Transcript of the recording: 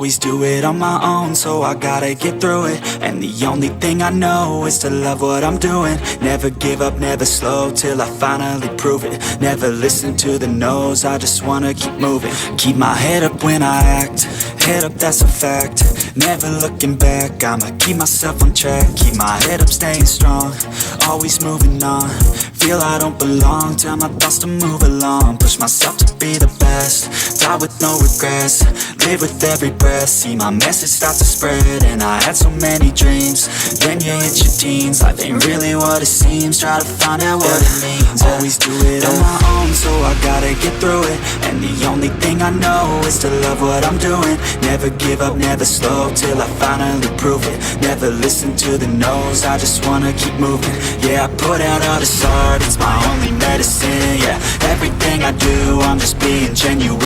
Always do it on my own, so I gotta get through it. And the only thing I know is to love what I'm doing. Never give up, never slow, till I finally prove it. Never listen to the no's, I just wanna keep moving. Keep my head up when I act, head up, that's a fact. Never looking back, I'ma keep myself on track. Keep my head up, staying strong, always moving on. Feel I don't belong, tell my thoughts to move along. Push myself to be the best, die with no regrets. Live with every breath, see my message start to spread. And I had so many dreams, then you hit your teens. Life ain't really what it seems, try to find out what it means. Always do it on my own, so I gotta get through it. And the only thing I know is to love what I'm doing. Never give up, never slow, till I finally prove it. Never listen to the no's, I just wanna keep moving. Yeah, I put out all this art, it's my only medicine. Yeah, everything I do, I'm just being genuine.